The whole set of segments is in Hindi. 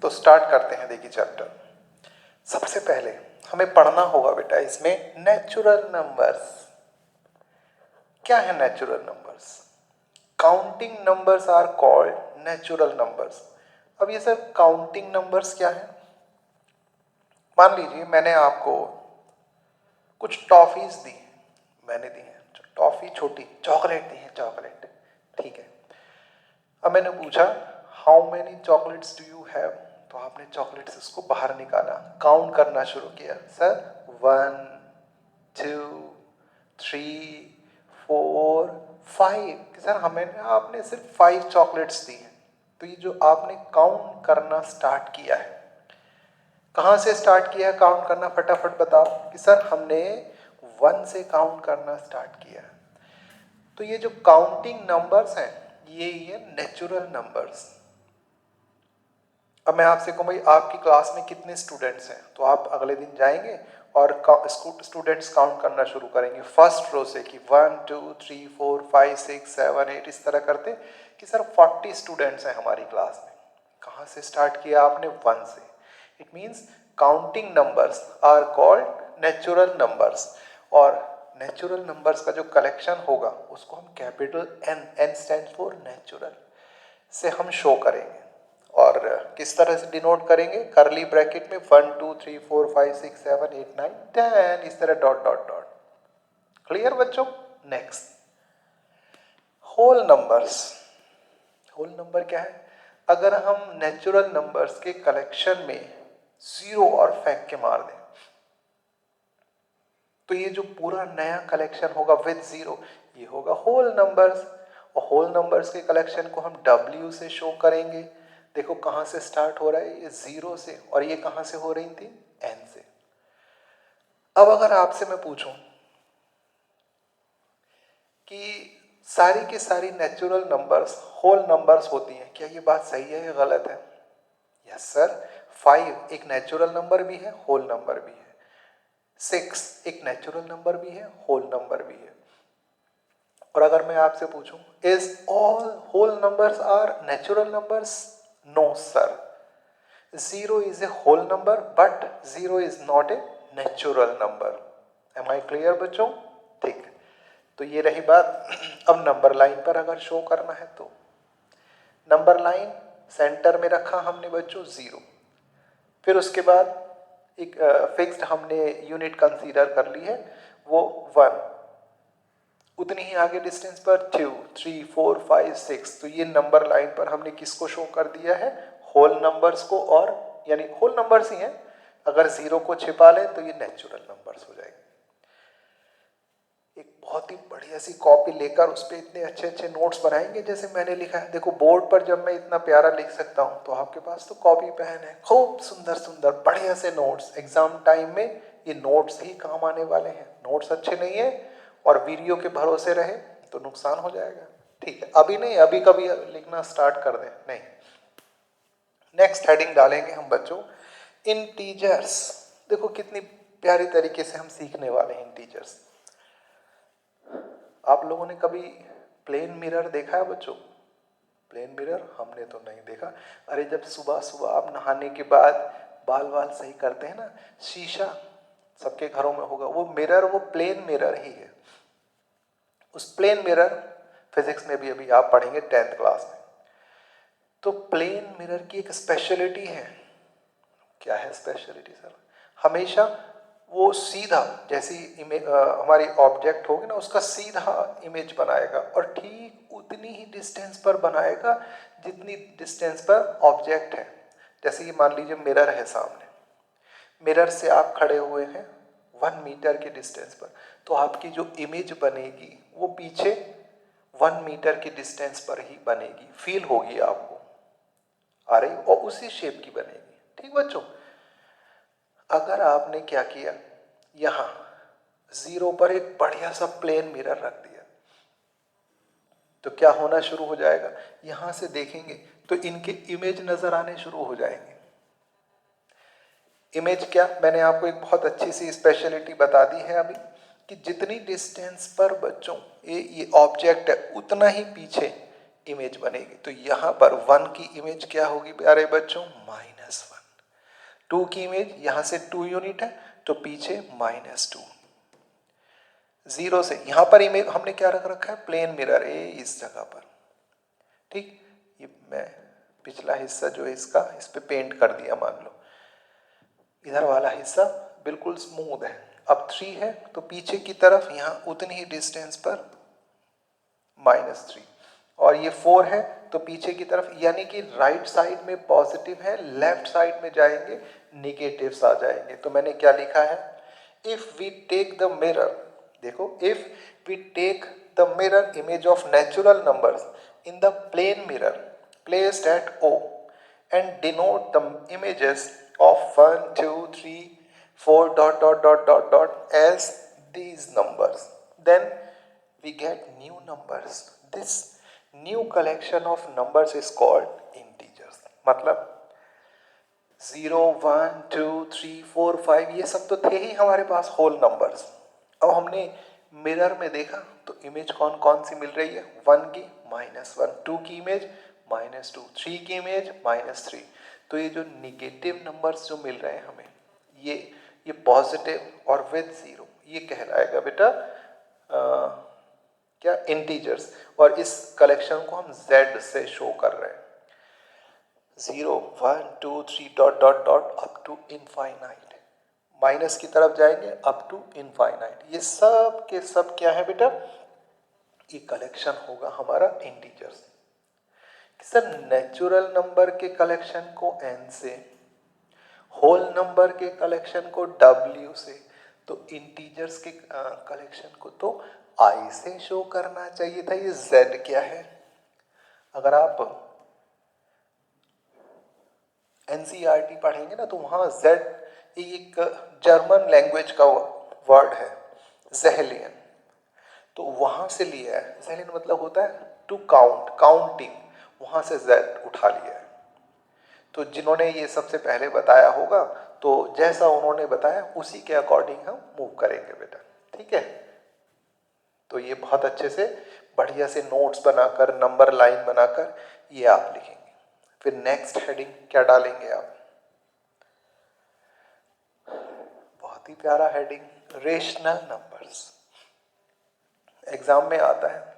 तो स्टार्ट करते हैं। देखिए चैप्टर, सबसे पहले हमें पढ़ना होगा बेटा इसमें नेचुरल नंबर्स। क्या है natural numbers? Counting numbers are called natural numbers. अब ये सर काउंटिंग नंबर्स क्या है? मान लीजिए मैंने आपको कुछ टॉफीज दी, मैंने दी है टॉफी, छोटी चॉकलेट दी है, चॉकलेट, ठीक है। अब मैंने पूछा how many chocolates do you have, तो आपने चॉकलेट्स उसको बाहर निकाला, काउंट करना शुरू किया, सर 1 2 3 4 5। सर हमें आपने सिर्फ 5 चॉकलेट्स दी हैं। तो ये जो आपने काउंट करना स्टार्ट किया है, कहाँ से स्टार्ट किया है काउंट करना, फटाफट बताओ। कि सर हमने 1 से काउंट करना स्टार्ट किया है। तो ये जो काउंटिंग नंबर्स हैं ये नेचुरल नंबर्स। अब मैं आपसे कहूँ भाई आपकी क्लास में कितने स्टूडेंट्स हैं, तो आप अगले दिन जाएंगे और स्टूडेंट्स काउंट करना शुरू करेंगे फर्स्ट रो से कि 1 2 3 4 5 6 7 8 इस तरह करते कि सर 40 स्टूडेंट्स हैं हमारी क्लास में। कहाँ से स्टार्ट किया आपने? 1 से। It means counting numbers are called natural numbers. और नेचुरल नंबर्स का जो कलेक्शन होगा उसको हम capital N, N stand for natural, से हम शो करेंगे। और किस तरह से डिनोट करेंगे? करली ब्रैकेट में 1 2 3 4 5 6 7 8 9 10 इस तरह डॉट डॉट डॉट। क्लियर बच्चों? Next, whole numbers. Whole number क्या है? अगर हम नेचुरल नंबर्स के कलेक्शन में जीरो और फेंक के मार दें तो ये जो पूरा नया कलेक्शन होगा विद जीरो, ये होगा होल नंबर्स। और होल नंबर्स के कलेक्शन को हम W से शो करेंगे। देखो कहाँ से स्टार्ट हो रहा है? ये 0 से, और ये कहाँ से हो रही थी? N से। अब अगर आपसे मैं पूछूं कि सारी की सारी नेचुरल नंबर्स होल नंबर्स होती हैं, क्या ये बात सही है या गलत है? यस सर, 5 एक नेचुरल नंबर भी है, होल नंबर भी है। 6 एक नेचुरल नंबर भी है, होल नंबर भी है। और अगर मैं आपसे पूछूं is all whole numbers are natural numbers? No sir, 0 is a whole number but 0 is not a natural number. Am I clear बच्चों? ठीक, तो ये रही बात। अब नंबर लाइन पर अगर शो करना है तो नंबर लाइन सेंटर में रखा हमने बच्चों 0, फिर उसके बाद एक फिक्स्ड हमने यूनिट कंसीडर कर ली है वो 1, उतनी ही आगे डिस्टेंस पर 2 3 4 5 6। तो ये नंबर लाइन पर हमने किसको शो कर दिया है? होल नंबर्स को, और यानी होल नंबर्स ही हैं। अगर 0 को छिपा ले तो ये नेचुरल नंबर्स हो जाएंगे। एक बहुत ही बढ़िया सी कॉपी लेकर उस पर इतने अच्छे अच्छे नोट्स बनाएंगे जैसे मैंने लिखा है। देखो बोर्ड पर जब मैं इतना प्यारा लिख सकता हूँ तो आपके पास तो कॉपी पेन है, खूब सुंदर सुंदर बढ़िया से नोट्स। एग्जाम टाइम में ये नोट्स ही काम आने वाले हैं। नोट्स अच्छे नहीं है और वीडियो के भरोसे रहे तो नुकसान हो जाएगा। ठीक है, अभी नहीं, अभी कभी लिखना स्टार्ट कर दें नहीं। नेक्स्ट हेडिंग डालेंगे हम बच्चों इंटीजर्स। देखो कितनी प्यारी तरीके से हम सीखने वाले हैं इंटीजर्स। आप लोगों ने कभी प्लेन मिरर देखा है बच्चों? प्लेन मिरर हमने तो नहीं देखा। अरे जब सुबह सुबह आप नहाने के बाद बाल वाल सही करते हैं ना, शीशा सबके घरों में होगा, वो मिरर वो प्लेन मिरर ही है। उस प्लेन मिरर फिजिक्स में भी अभी आप पढ़ेंगे 10th क्लास में। तो प्लेन मिरर की एक स्पेशलिटी है। क्या है स्पेशलिटी सर? हमेशा वो सीधा जैसी इमेज हमारी ऑब्जेक्ट होगी ना उसका सीधा इमेज बनाएगा और ठीक उतनी ही डिस्टेंस पर बनाएगा जितनी डिस्टेंस पर ऑब्जेक्ट है। जैसे कि मान लीजिए मिरर है सामने, मिरर से आप खड़े हुए हैं 1 मीटर के डिस्टेंस पर, तो आपकी जो इमेज बनेगी वो पीछे 1 मीटर की डिस्टेंस पर ही बनेगी, फील होगी आपको आ रही, और उसी शेप की बनेगी। ठीक बच्चों? अगर आपने क्या किया, यहां 0 पर एक बढ़िया सा प्लेन मिरर रख दिया तो क्या होना शुरू हो जाएगा? यहां से देखेंगे तो इनके इमेज नजर आने शुरू हो जाएंगे। इमेज क्या, मैंने आपको एक बहुत अच्छी सी स्पेशलिटी बता दी है अभी कि जितनी डिस्टेंस पर बच्चों ये ऑब्जेक्ट है उतना ही पीछे इमेज बनेगी। तो यहां पर 1 की इमेज क्या होगी प्यारे बच्चों? -1। -1। 2 की इमेज यहाँ से 2 यूनिट है तो पीछे -2। 0 से यहाँ पर इमेज हमने क्या रख रखा है, प्लेन मिरर ए इस जगह पर। ठीक, ये मैं पिछला हिस्सा जो है इसका इस पे पेंट कर दिया, मान लो इधर वाला हिस्सा बिल्कुल स्मूथ है। अब 3 है तो पीछे की तरफ यहाँ उतनी ही डिस्टेंस पर -3, और ये 4 है तो पीछे की तरफ, यानी कि राइट साइड में पॉजिटिव है, लेफ्ट साइड में जाएंगे निगेटिव्स आ जाएंगे। तो मैंने क्या लिखा है, if we take the mirror, देखो if we take the mirror image of natural numbers in the plane mirror placed at O and denote the images of 1, 2, 3, 4 dot dot dot dot dot as these numbers, then we get new numbers. This new collection of numbers is called integers. मतलब 0, 1, 2, 3, 4, 5 ये सब तो थे ही हमारे पास होल नंबर्स। अब हमने मिरर में देखा तो इमेज कौन कौन सी मिल रही है, 1 की -1, 2 की इमेज -2, 3 की इमेज -3। तो ये जो निगेटिव नंबर्स जो मिल रहे हैं हमें, ये पॉजिटिव और विद 0, ये कहलाएगा बेटा क्या, इंटीजर्स। और इस कलेक्शन को हम z से शो कर रहे हैं, 0, 1, 2, 3 dot dot dot up to infinite, minus की तरफ जाएंगे अप टू इनफाइनाइट। ये सब के सब क्या है बेटा, ये कलेक्शन होगा हमारा इंटीजर्स। सर नेचुरल नंबर के कलेक्शन को n से, होल नंबर के कलेक्शन को w से, तो इंटीजर्स के कलेक्शन को तो i से शो करना चाहिए था। ये z क्या है, अगर आप NCERT पढ़ेंगे ना तो वहाँ z एक जर्मन लैंग्वेज का वर्ड है, ज़ेहलियन, तो वहाँ से लिया है। ज़ेहलियन मतलब होता है टू काउंट, काउंटिंग, वहाँ से z उठा लिया है। तो जिन्होंने ये सबसे पहले बताया होगा तो जैसा उन्होंने बताया उसी के अकॉर्डिंग हम मूव करेंगे बेटा, ठीक है। तो ये बहुत अच्छे से बढ़िया से नोट्स बनाकर, नंबर लाइन बनाकर ये आप लिखेंगे। फिर नेक्स्ट हेडिंग क्या डालेंगे आप, बहुत ही प्यारा हेडिंग, रेशनल नंबर्स। एग्जाम में आता है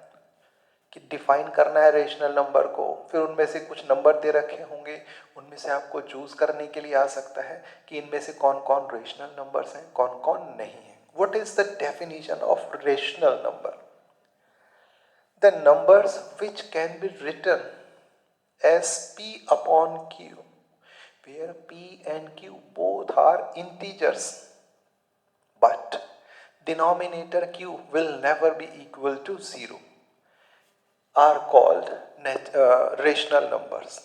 कि डिफाइन करना है रेशनल नंबर को, फिर उनमें से कुछ नंबर दे रखे होंगे, उनमें से आपको चूज करने के लिए आ सकता है कि इनमें से कौन कौन रेशनल नंबर्स हैं, कौन कौन नहीं है। What is the definition of rational number, the numbers which can be written as p upon q, where p and q both are integers, but denominator q will never be equal to 0, are called rational numbers।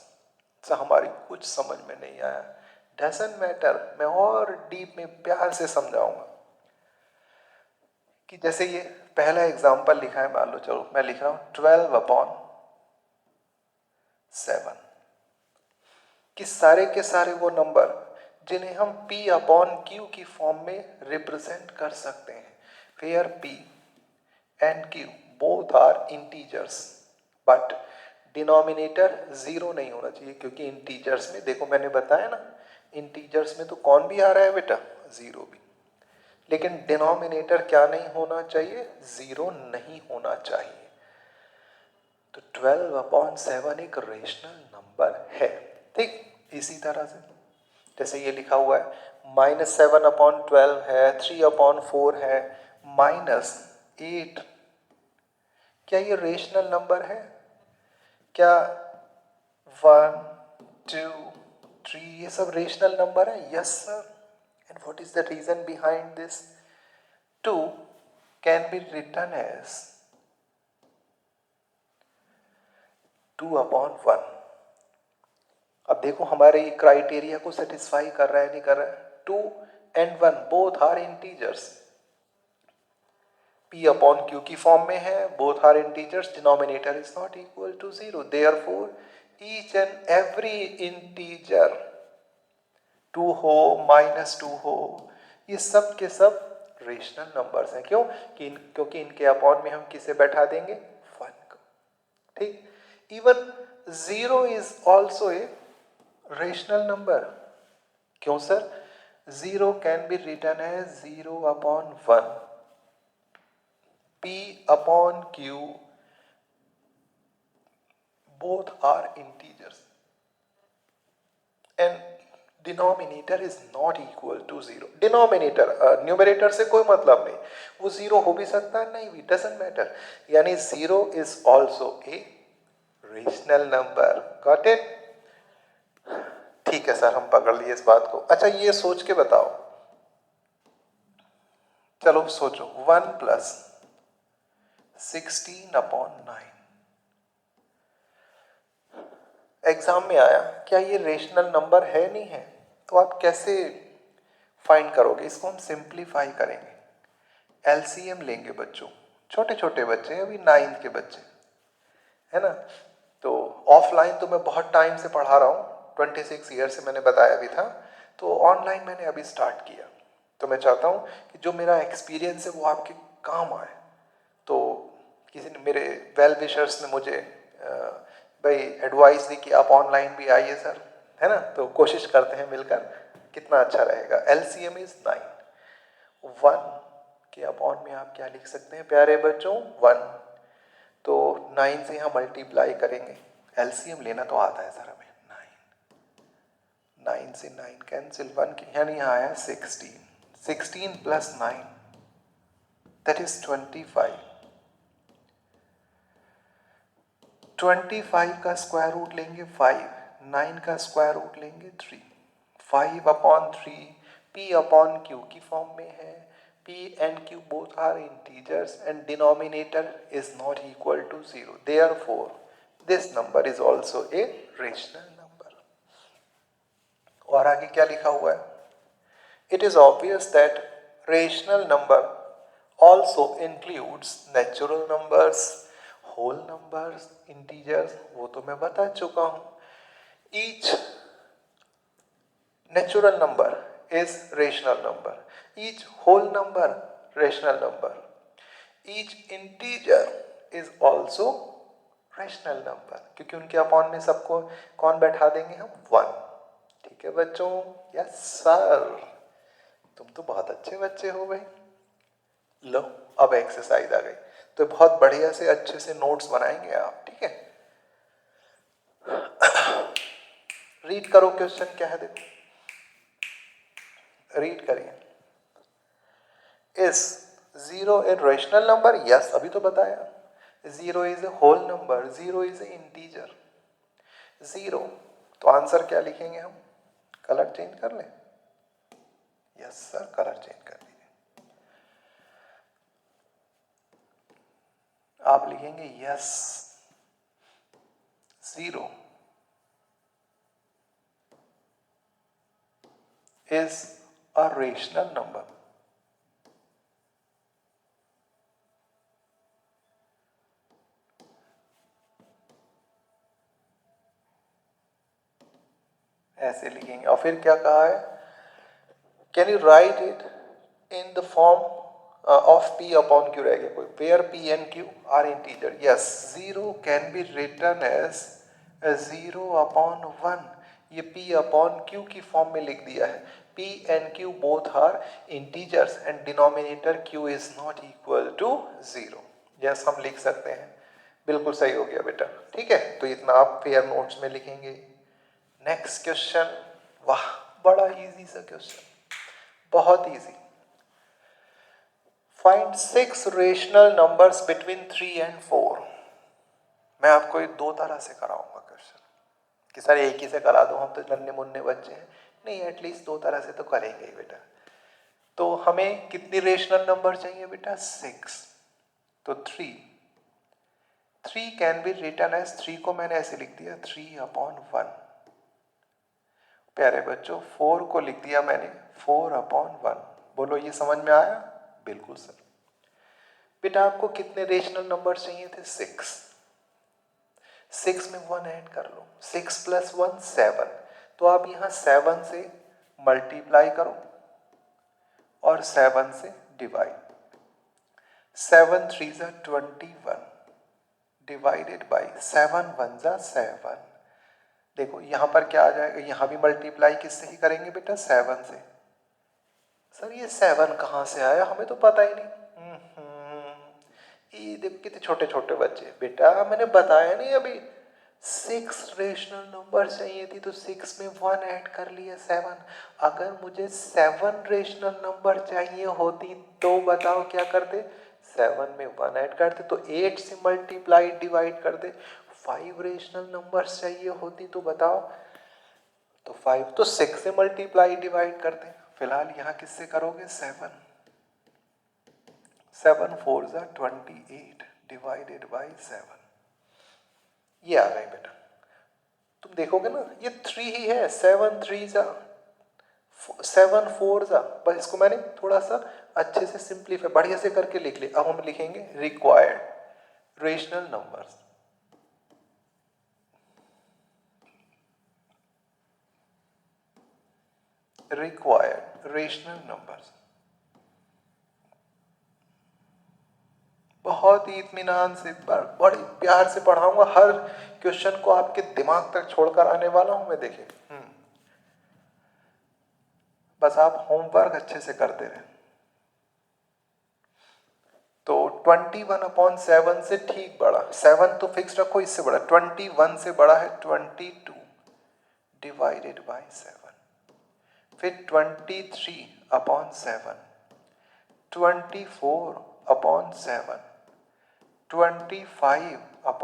तो हमारी कुछ समझ में नहीं आया, डजंट मैटर, मैं और डीप में प्यार से समझाऊंगा। कि जैसे ये पहला एग्जांपल लिखा है, मान लो चलो मैं लिख रहा हूं 12/7, कि सारे के सारे वो नंबर जिन्हें हम p अपॉन q की फॉर्म में रिप्रेजेंट कर सकते हैं, where p and q both are integers, but denominator 0 नहीं होना चाहिए, क्योंकि इंटीजर्स में देखो मैंने बताया ना, इंटीजर्स में तो कौन भी आ रहा है बेटा, 0 भी, लेकिन डिनोमिनेटर क्या नहीं होना चाहिए, 0 नहीं होना चाहिए। तो 12/7 एक रेशनल नंबर है, ठीक। इसी तरह से जैसे ये लिखा हुआ है -7/12 है, 3/4 है, -8, क्या ये रेशनल नंबर है, क्या 1, 2, 3 ये सब रेशनल नंबर है, yes sir. And what is the reason behind this, 2 can be written as 2/1। अब देखो हमारे क्राइटेरिया को सेटिस्फाई कर रहा है नहीं कर रहा है, 2 and 1 both are integers, p upon q की फॉर्म में है, both are integers, denominator is not equal to 0, therefore each and every integer 2 हो -2 हो, ये सब के सब रेशनल नंबर्स हैं। क्यों, क्योंकि इनके अपॉन में हम किसे बैठा देंगे, 1 को, ठीक। Even 0 is also a rational number, क्यों sir? 0 can be written as 0/1, p/q both are integers and denominator is not equal to 0. Denominator numerator से कोई मतलब नहीं, वो 0 हो भी सकता है नहीं भी, डजंट मैटर। यानी 0 is also a rational number. Got it? ठीक है सर, हम पकड़ लिए इस बात को। अच्छा ये सोच के बताओ, चलो सोचो, 1 + 16/9 एग्जाम में आया, क्या ये रेशनल नंबर है नहीं है? तो आप कैसे फाइंड करोगे? इसको हम सिंप्लीफाई करेंगे, एलसीएम लेंगे बच्चों। छोटे छोटे बच्चे हैं, अभी 9th के बच्चे, है ना? तो ऑफलाइन तो मैं बहुत टाइम से पढ़ा रहा हूँ, 26 ईयर से मैंने बताया भी था। तो ऑनलाइन मैंने अभी स्टार्ट किया, तो मैं चाहता हूँ कि जो मेरा एक्सपीरियंस है वो आपके काम आए। तो किसी ने, मेरे वेल विशर्स ने मुझे भाई एडवाइस दी कि आप ऑनलाइन भी आइए सर, है ना? तो कोशिश करते हैं मिलकर, कितना अच्छा रहेगा। LCM is 9। 1 के अपॉन में आप क्या लिख सकते हैं प्यारे बच्चों? 1। तो 9 से यहाँ मल्टीप्लाई करेंगे, एलसीएम लेना तो आता है सर हमें। 9 से 9 कैंसिल, 1 यानी यहाँ आया 16। 16 + 9 दैट इज 25। 25 का स्क्वायर रूट लेंगे 5, 9 का स्क्वायर रूट लेंगे 3। 5/3 p/q की फॉर्म में है। p and q both are integers and denominator is not equal to 0. Therefore, this number is also a rational number. और आगे क्या लिखा हुआ है? It is obvious that rational number also includes natural numbers, whole numbers, integers, वो तो मैं बता चुका हूं। Each natural number is rational number, each whole number rational number, each integer is also rational number, क्योंकि उनके अपॉन में सबको कौन बैठा देंगे हम? 1। ठीक है बच्चों? यस सर, तुम तो बहुत अच्छे बच्चे हो भाई। लो अब एक्सरसाइज आ गई, तो बहुत बढ़िया से अच्छे से नोट्स बनाएंगे आप, ठीक है? रीड करो, क्वेश्चन क्या है देखो, रीड करिए। Is 0 a rational number? Yes, अभी तो बताया। 0 is a whole number, 0 is a integer. 0, तो आंसर क्या लिखेंगे हम? कलर चेंज कर लें? यस सर, कलर चेंज कर दीजिए। आप लिखेंगे yes, 0 is a rational number. ऐसे लिखेंगे। और फिर क्या कहा है? Can you write it in the form of p/q रह गया कोई, where p and q are integer. Yes, 0 can be written as 0/1। ये p/q की फॉर्म में लिख दिया है। p and q both are integers and denominator q is not equal to 0। Yes, हम लिख सकते हैं, बिल्कुल सही हो गया बेटा। ठीक है, तो इतना आप फेयर नोट्स में लिखेंगे। नेक्स्ट क्वेश्चन, वाह बड़ा इजी सा क्वेश्चन, बहुत easy. Find 6 rational numbers between 3 and 4। मैं आपको ये 2 तरह से कराऊंगा क्वेश्चन, कि सर एक ही से करा दो, हम तो नन्हे मुन्ने बच्चे हैं। नहीं, एटलीस्ट 2 तरह से तो करेंगे ही बेटा। तो हमें कितनी रेशनल नंबर चाहिए बेटा? 6। तो 3 कैन बी रिटन एज, 3 को मैंने ऐसे लिख दिया 3/1। प्यारे बच्चों, 4 को लिख दिया मैंने 4/1। बोलो ये समझ में आया? बिल्कुल सर। बेटा आपको कितने रेशनल नंबर चाहिए थे? 6। 6 में 1 ऐड कर लो, 6 + 1 7। तो आप यहाँ 7 से मल्टीप्लाई करो और 7 से डिवाइड। 7 3 = 21 divided by 7 1 = 7। देखो यहाँ पर क्या आ जाएगा, यहाँ भी मल्टीप्लाई किससे ही करेंगे बेटा, 7 से। सर ये 7 कहाँ से आया, हमें तो पता ही नहीं। ये देखो कितने छोटे छोटे बच्चे, बेटा मैंने बताया नहीं अभी 6 रेशनल नंबर चाहिए थी तो 6 में 1 ऐड कर लिया 7। अगर मुझे 7 रेशनल नंबर चाहिए होती तो बताओ क्या करते, 7 में 1 ऐड करते, तो 8 से मल्टीप्लाई डिवाइड कर दे। 5 रेशनल नंबर्स चाहिए होती तो बताओ, तो 5 तो 6 से मल्टीप्लाई डिवाइड करते। फिलहाल यहाँ किससे करोगे, 7 4 ज़ा 28 डिवाइडेड बाई 7, ये आ गई बेटा। तुम देखोगे ना ये 3 ही है, 7 3 ज़ा 7 4 ज़ा, बस इसको मैंने थोड़ा सा अच्छे से सिंप्लीफाई बढ़िया से करके लिख लिया। अब हम लिखेंगे required rational numbers. Required rational numbers, बहुत ही इत्मीनान से बड़े प्यार से पढ़ाऊंगा, हर क्वेश्चन को आपके दिमाग तक छोड़कर आने वाला हूं मैं। देखिए बस आप होमवर्क अच्छे से करते रहे। तो 21/7 से ठीक बड़ा, 7 तो फिक्स रखो, इससे बड़ा 21 से बड़ा है 22 डिवाइडेड बाई 7, फिर 23/7, 24/7, 25/7,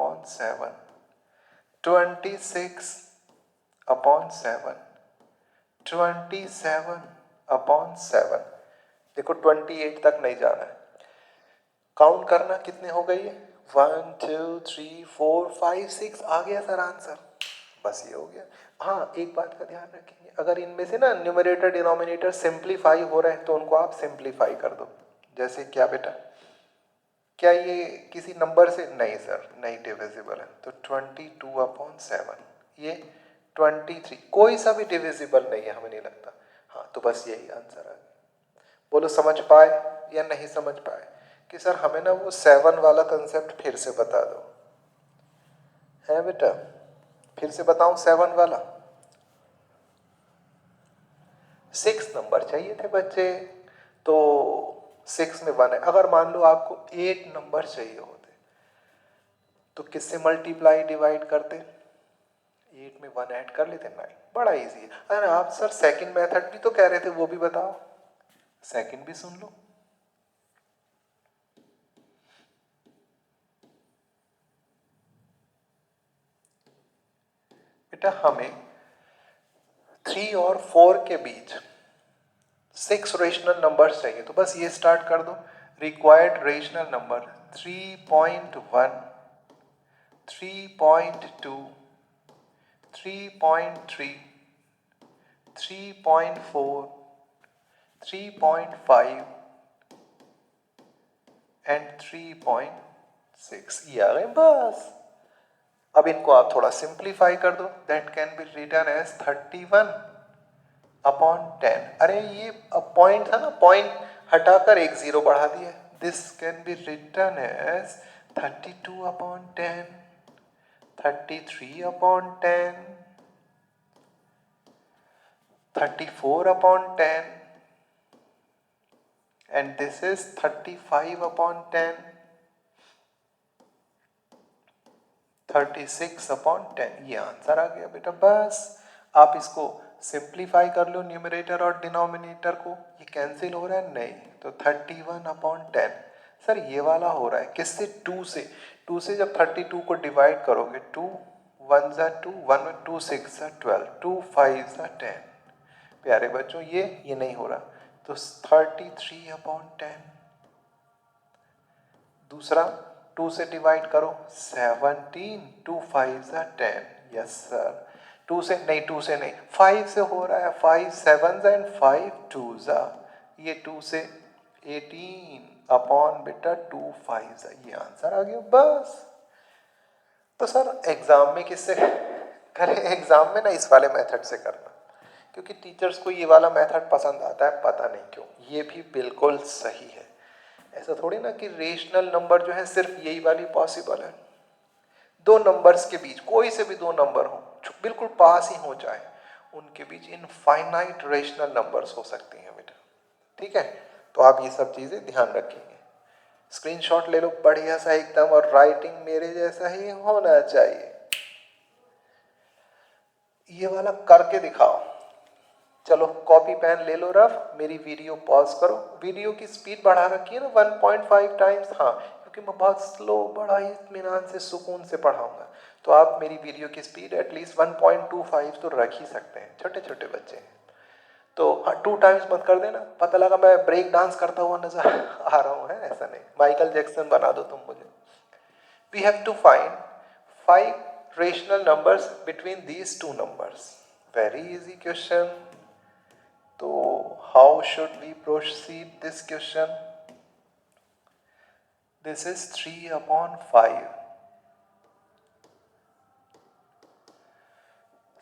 26/7, 27/7। देखो 28 तक नहीं जाना है, काउंट करना कितने हो गई है, 1 2 3 4 5 6, आ गया सर आंसर, बस ये हो गया। हाँ एक बात का ध्यान रखेंगे, अगर इनमें से ना न्यूमरेटर डिनोमिनेटर सिंप्लीफाई हो रहे हैं तो उनको आप सिंप्लीफाई कर दो। जैसे क्या बेटा, क्या ये किसी नंबर से, नहीं सर नहीं डिविजिबल है, तो 22/7, ये 23, कोई सा भी डिविजिबल नहीं है हमें नहीं लगता। हाँ तो बस यही आंसर आ गया। बोलो समझ पाए या नहीं समझ पाए, कि सर हमें ना वो 7 वाला कंसेप्ट फिर से बता दो। है बेटा, फिर से बताऊं 7 वाला, 6 नंबर चाहिए थे बच्चे, तो 6 में 1 है। अगर मान लो आपको 8 नंबर चाहिए होते तो किससे मल्टीप्लाई डिवाइड करते, 8 में 1 ऐड कर लेते 9, बड़ा इजी है। अरे आप सर सेकंड मेथड भी तो कह रहे थे, वो भी बताओ, सेकंड भी सुन लो। बेटा हमें 3 और 4 के बीच 6 रेशनल नंबर्स चाहिए, तो बस ये स्टार्ट कर दो। रिक्वायर्ड रेशनल नंबर 3.1, 3.2, 3.3, 3.4, 3.5 एंड 3.6, ये आ गए बस। अब इनको आप थोड़ा सिंप्लीफाई कर दो, that can be written as 31/10। अरे ये अब पॉइंट था ना, पॉइंट हटाकर एक 0 बढ़ा दिया, this can be written as 32/10, 33/10, 34/10, and this is 35/10, 36/10, ये आंसर आ गया बेटा। बस आप इसको सिंप्लीफाई कर लो, न्यूमरेटर और डिनोमिनेटर को, ये कैंसिल हो रहा है नहीं, तो 31/10। सर ये वाला हो रहा है किससे, 2 से, 2 से जब 32 को डिवाइड करोगे, 2 1 ज़ा 2, 1 2 6 ज़ा 12, 2 5 ज़ा 10। प्यारे बच्चों ये नहीं हो रहा, तो 33/10। दूसरा 2 से डिवाइड करो, 17, 2 5 ज़ा 10, यस सर। 2 से नहीं, 2 से नहीं, 5 से हो रहा है, 5 7 ज़ा एंड 5 2 ज़ा, ये 2 से 18 बेटा 2 5 ज़ा, ये आंसर आ गया बस। तो सर एग्जाम में किससे करें, एग्जाम में ना इस वाले मेथड से करना, क्योंकि टीचर्स को ये वाला मेथड पसंद आता है, पता नहीं क्यों। ये भी बिल्कुल सही है, ऐसा थोड़ी ना कि रेशनल नंबर जो है सिर्फ यही वाली पॉसिबल है। दो नंबर्स के बीच, कोई से भी दो नंबर हो, बिल्कुल पास ही हो जाए, उनके बीच इनफाइनाइट रेशनल नंबर्स हो सकती हैं बेटा। ठीक है, तो आप ये सब चीजें ध्यान रखेंगे। स्क्रीनशॉट ले लो बढ़िया सा एकदम, और राइटिंग मेरे जैसा ही होना चाहिए। ये वाला करके दिखाओ। चलो कॉपी पेन ले लो रफ, मेरी वीडियो पॉज करो। वीडियो की स्पीड बढ़ा रखी है ना 1.5 टाइम्स, हाँ, क्योंकि मैं बहुत स्लो, बड़ा ही इत्मीनान से, सुकून से पढ़ाऊंगा, तो आप मेरी वीडियो की स्पीड एटलीस्ट 1.25 तो रख ही सकते हैं, छोटे छोटे बच्चे हैं। तो 2 टाइम्स मत कर देना, पता लगा मैं ब्रेक डांस करता हुआ नजर आ रहा हूँ, है ऐसा नहीं, माइकल जैक्सन बना दो तुम मुझे। We have to find 5 rational numbers between these two numbers. Very easy question. So how should we proceed this question? This is 3/5.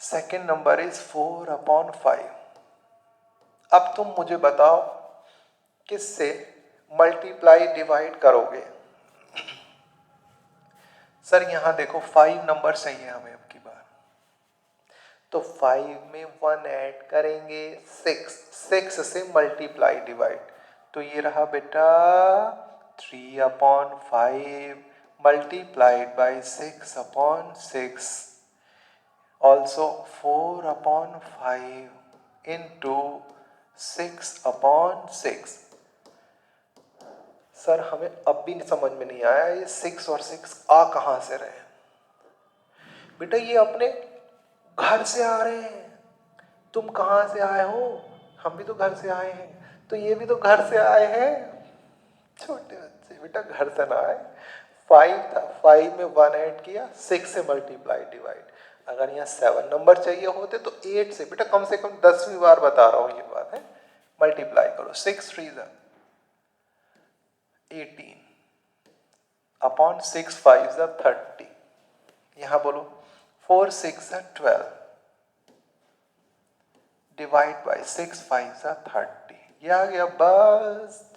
Second number is 4/5. अब तुम मुझे बताओ किससे मल्टीप्लाई डिवाइड करोगे। सर यहाँ देखो 5 नंबर चाहिए हमें अब की बार, तो 5 में 1 ऐड करेंगे, 6 से मल्टीप्लाई डिवाइड, तो ये रहा बेटा 3/5 multiplied by 6/6, also 4/5 into 6/6। Sir हमें अब भी समझ में नहीं आया ये 6 और 6 आ कहाँ से रहे। बेटा ये अपने घर से आ रहे हैं, तुम कहाँ से आए हो, हम भी तो घर से आए हैं, तो ये भी तो घर से आए हैं। छोटे बच्चे बेटा घर से ना आए, 5 था, 5 में 1 ऐड किया, 6 से मल्टीप्लाई डिवाइड। अगर यहाँ 7 नंबर चाहिए होते तो 8 से, बेटा कम से कम 10वीं बार बता रहा हूँ ये बात है, मल्टीप्लाई करो। 6 3 18 अपॉन 6 5 30, यहाँ बोलो 4 6 12 डिवाइड बाई 6 5 30, ये आ गया बस।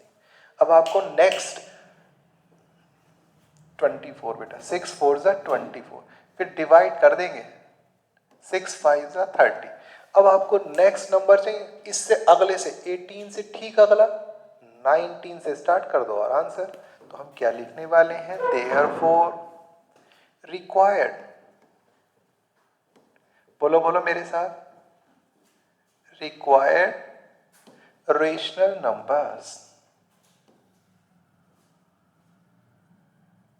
अब आपको नेक्स्ट 24 बेटा, 6 4 24, फिर डिवाइड कर देंगे 6 5 30। अब आपको नेक्स्ट नंबर चाहिए, इससे अगले से 18 से ठीक अगला 19 से स्टार्ट कर दो और आंसर। तो हम क्या लिखने वाले हैं, देयरफॉर रिक्वायर्ड, बोलो बोलो मेरे साथ, रिक्वायर्ड रेशनल नंबर्स,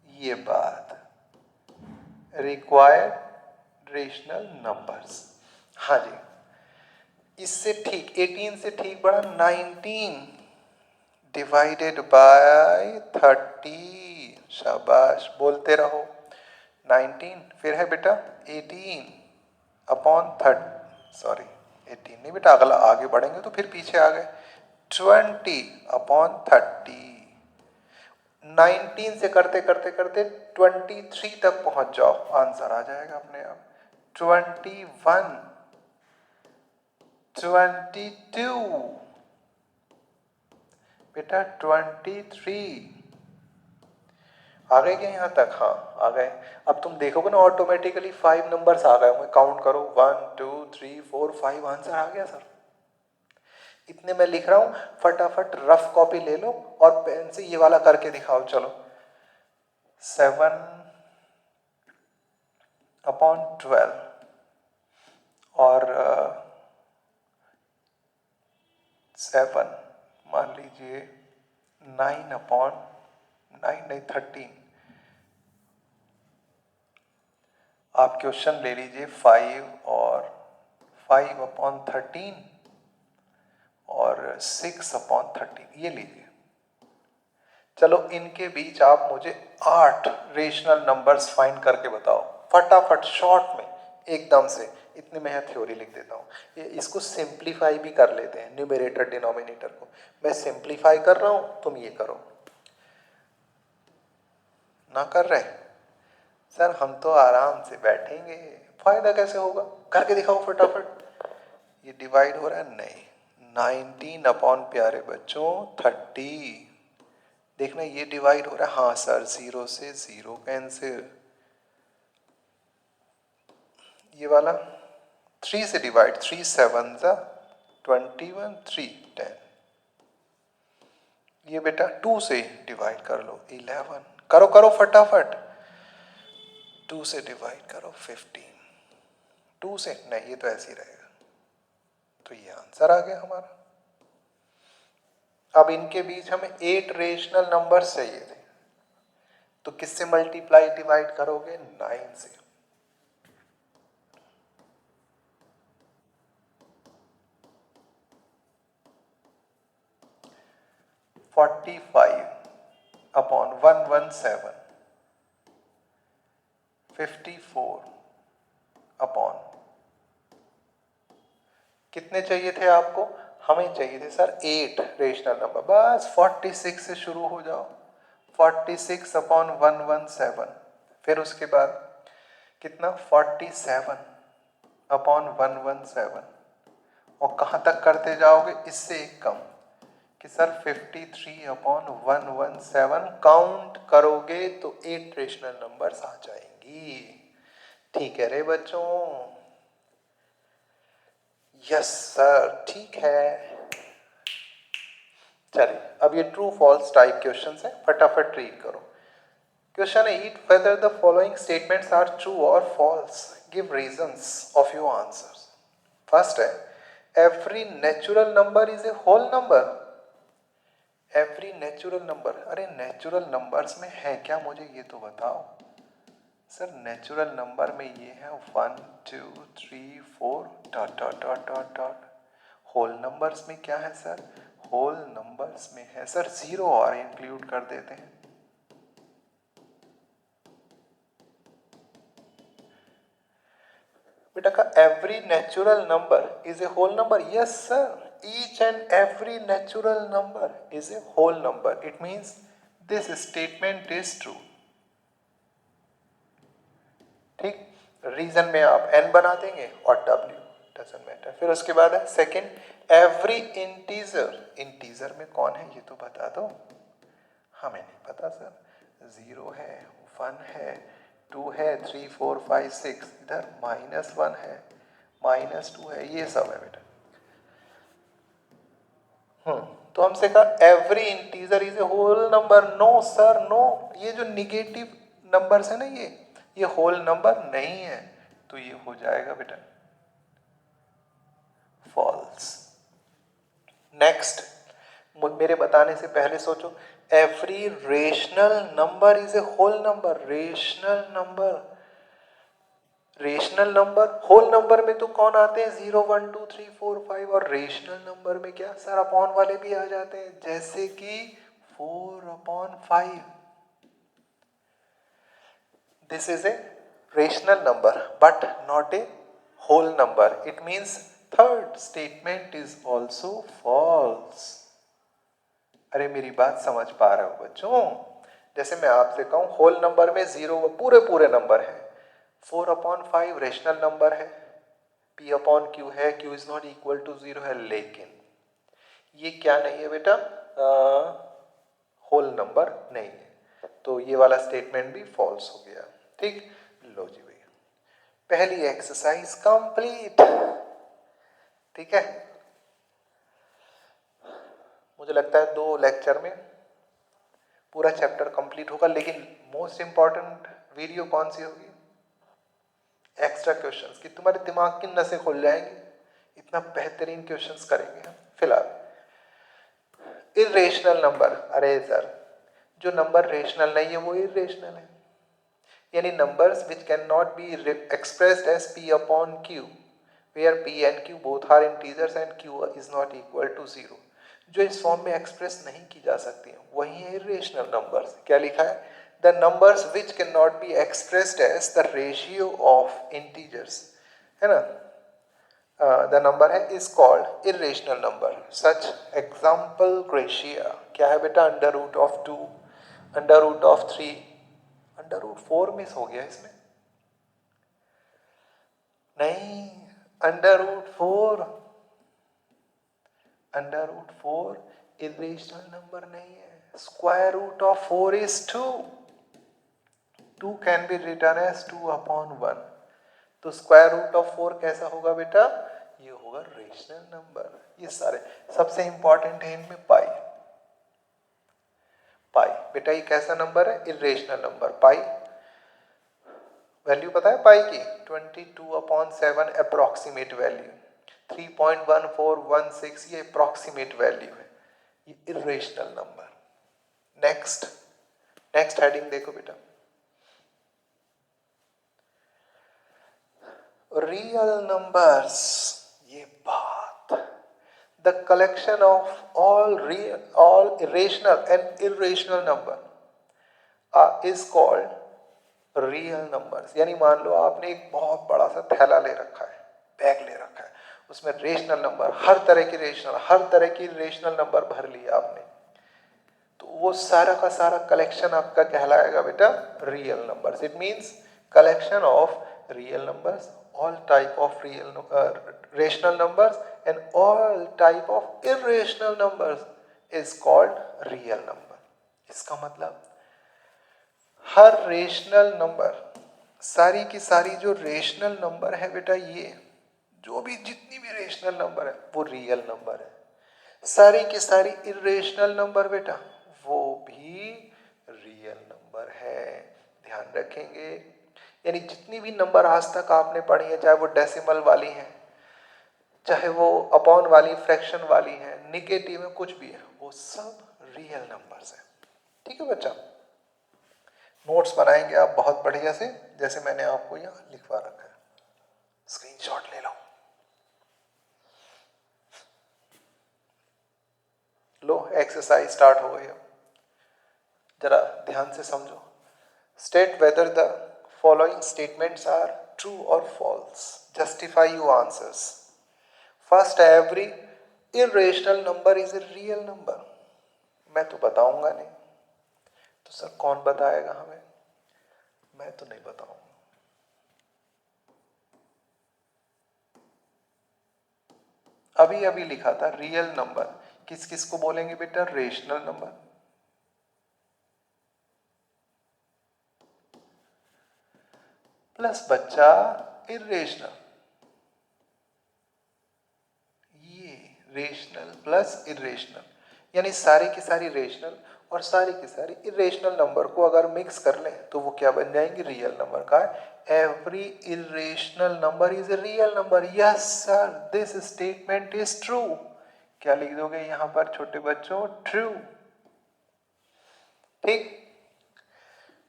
ये बात, रिक्वायर्ड रेशनल नंबर्स, हाँ जी, इससे ठीक 18 से ठीक बड़ा 19 डिवाइडेड बाय 30, शाबाश, बोलते रहो 19, फिर है बेटा 18 अपॉन 30, सॉरी 18 नहीं बेटा, अगला आगे बढ़ेंगे तो फिर पीछे आ गए, 20 अपॉन 30, 19 से करते करते करते 23 तक पहुंच जाओ, आंसर आ जाएगा अपने आप, 21 22 बेटा 23, आ गए क्या यहाँ तक, हाँ आ गए। अब तुम देखोगे ना ऑटोमेटिकली 5 नंबर्स आ गए होंगे, काउंट करो 1 2 3 4 5, आंसर आ गया सर। इतने मैं लिख रहा हूं, फटाफट रफ कॉपी ले लो और पेन से ये वाला करके दिखाओ। चलो 7/12 और 7 मान लीजिए 9/9 नहीं 13, आप क्वेश्चन ले लीजिए 5 और 5/13 और 6/13, ये लीजिए। चलो इनके बीच आप मुझे 8 रेशनल नंबर्स फाइंड करके बताओ, फटाफट शॉर्ट में एकदम से, इतने में थ्योरी लिख देता हूँ। ये इसको सिंप्लीफाई भी कर लेते हैं, न्यूमरेटर डिनोमिनेटर को, मैं सिंप्लीफाई कर रहा हूँ, तुम ये करो। ना कर रहे सर, हम तो आराम से बैठेंगे, फायदा कैसे होगा, करके दिखाओ फटाफट। ये डिवाइड हो रहा है, नहीं 19 अपॉन प्यारे बच्चों 30, देखना ये डिवाइड हो रहा है, हाँ सर 0 से 0 कैंसिल, ये वाला 3 से डिवाइड, 3 7 जा 21, 3 10। ये बेटा 2 से डिवाइड कर लो 11, करो करो फटाफट, 2 से डिवाइड करो 15, 2 से नहीं, ये तो ऐसे ही रहेगा, तो ये आंसर आ गया हमारा। अब इनके बीच हमें 8 रेशनल नंबर्स चाहिए थे, तो किससे मल्टीप्लाई डिवाइड करोगे? 9 से। फोर्टी फाइव अपॉन 117, 54 अपॉन, कितने चाहिए थे आपको? हमें चाहिए थे सर 8 रेशनल नंबर, बस 46 से शुरू हो जाओ, 46 अपॉन 117, फिर उसके बाद कितना? 47 अपॉन 117, और कहाँ तक करते जाओगे? इससे एक कम कि सर 53 अपॉन 117, काउंट करोगे तो 8 रेशनल नंबर्स आ जाएंगी। ठीक है रे बच्चों? यस सर, ठीक है। चलिए अब ये ट्रू फॉल्स टाइप क्वेश्चन है, फटाफट रीड करो। क्वेश्चन है, eat whether the following statements are true और false, give reasons of your answers. First है, every natural number is a whole number. Every natural number, अरे नेचुरल नंबर्स में है क्या, मुझे ये तो बताओ। सर नेचुरल नंबर में ये है 1 2 3 4 dot dot dot dot dot. Whole numbers में क्या है सर? होल नंबर्स में है सर 0 और इंक्लूड कर देते हैं। बेटा का every natural number is a whole number, yes sir, each and every natural number is a whole number. It means this statement is true. ठीक, रीजन में आप n बना देंगे और w डजंट मैटर। फिर उसके बाद है सेकंड, एवरी इंटीजर, इंटीजर में कौन है ये तो बता दो। हमें नहीं पता सर, 0 है, 1 है, 2 है, 3 4 5 6, इधर -1 है, -2 है, ये सब है बेटा। तो हमसे कहा every integer is a whole number, no sir no, ये जो निगेटिव नंबर्स है ना ये होल नंबर नहीं है, तो ये हो जाएगा बेटा फॉल्स। नेक्स्ट, मेरे बताने से पहले सोचो, every rational number is a whole number, rational number, rational number, whole number में तो कौन आते हैं? 0 1 2 3 4 5, और रेशनल नंबर में क्या सर? अपॉन वाले भी आ जाते हैं, जैसे कि 4/5। This is a rational number but not a whole number, it means third statement is also false. अरे मेरी बात समझ पा रहे हो बच्चों? जैसे मैं आपसे कहूं होल नंबर में 0 पूरे पूरे नंबर है, 4/5 रेशनल नंबर है, P अपॉन Q है, Q is not equal to 0 है, लेकिन ये क्या नहीं है बेटा? होल नंबर नहीं है, तो ये वाला स्टेटमेंट भी फॉल्स हो गया। ठीक, लो जी भैया, पहली एक्सरसाइज कंप्लीट। ठीक है, मुझे लगता है 2 लेक्चर में पूरा चैप्टर कंप्लीट होगा, लेकिन मोस्ट इंपॉर्टेंट वीडियो कौन सी होगी? एक्स्ट्रा क्वेश्चंस की तुम्हारे दिमाग की नसें खुल जाएंगी, इतना बेहतरीन क्वेश्चंस करेंगे हम। फिलहाल इरेशनल नंबर, अरे सर जो नंबर रेशनल नहीं है वो इरेशनल है, यानी numbers which can not be expressed as p upon q, where p and q both are integers and q is not equal to 0, जो इस फॉर्म में एक्सप्रेस नहीं की जा सकती है वही है इरेशनल नंबर्स। क्या लिखा है? The numbers which can not be expressed as the ratio of integers, है ना? द नंबर है is called irrational number. Such example ग्रेशिया क्या है बेटा? √2, √3, √4 मिस हो गया इसमें, नहीं, √4, √4 इरेशनल नंबर नहीं है। Square root of 4 is 2, 2 can be written as 2/1, तो स्क्वायर रूट ऑफ 4 कैसा होगा बेटा? ये होगा रेशनल नंबर। ये सारे सबसे इंपॉर्टेंट है इनमें पाई। पाई बेटा ये कैसा नंबर है? Irrational number. पाई वैल्यू पता है पाई की? 22/7 अप्रोक्सीमेट वैल्यू। 3.1416 ये अप्रोक्सीमेट वैल्यू है, ये इरेशनल नंबर। नेक्स्ट हेडिंग देखो बेटा, रियल नंबर्स। ये बात, the collection of all irrational and irrational number is called real numbers. यानी मान लो आपने एक बहुत बड़ा सा थैला ले रखा है, बैग ले रखा है, उसमें रेशनल नंबर, हर तरह की रेशनल नंबर भर लिया आपने, तो वो सारा का सारा कलेक्शन आपका कहलाएगा बेटा real numbers. It means collection of real numbers, all type of rational numbers and all type of irrational numbers is called real number. इसका मतलब हर रेशनल नंबर, सारी की सारी जो रेशनल नंबर है बेटा, ये जो भी जितनी भी रेशनल नंबर है वो रियल नंबर है। सारी की सारी इरेशनल नंबर बेटा वो भी रियल नंबर है। ध्यान रखेंगे, यानी जितनी भी नंबर आज तक आपने पढ़ी है, चाहे वो डेसिमल वाली है, चाहे वो अपॉन वाली, फ्रैक्शन वाली है, निगेटिव है, कुछ भी है, वो सब रियल नंबर्स है। ठीक है बच्चा, नोट्स बनाएंगे आप बहुत बढ़िया से, जैसे मैंने आपको यहाँ लिखवा रखा है, स्क्रीनशॉट ले लो। लो एक्सरसाइज स्टार्ट हो गई, जरा ध्यान से समझो। State whether the following statements are true और false, justify your answers. First, every irrational number is a real number. मैं तो बताऊंगा नहीं, तो सर कौन बताएगा हमें? मैं तो नहीं बताऊंगा। अभी अभी लिखा था रियल नंबर, किस किस को बोलेंगे बेटा? Rational number. प्लस बच्चा इरेशनल, ये रेशनल प्लस इरेशनल, यानी सारी की सारी रेशनल और सारी की सारी इरेशनल नंबर को अगर मिक्स कर लें तो वो क्या बन जाएंगे? Real number. का every irrational number is a real number. Yes sir, this statement is true. क्या लिख दोगे यहां पर छोटे बच्चों? ट्रू। ठीक,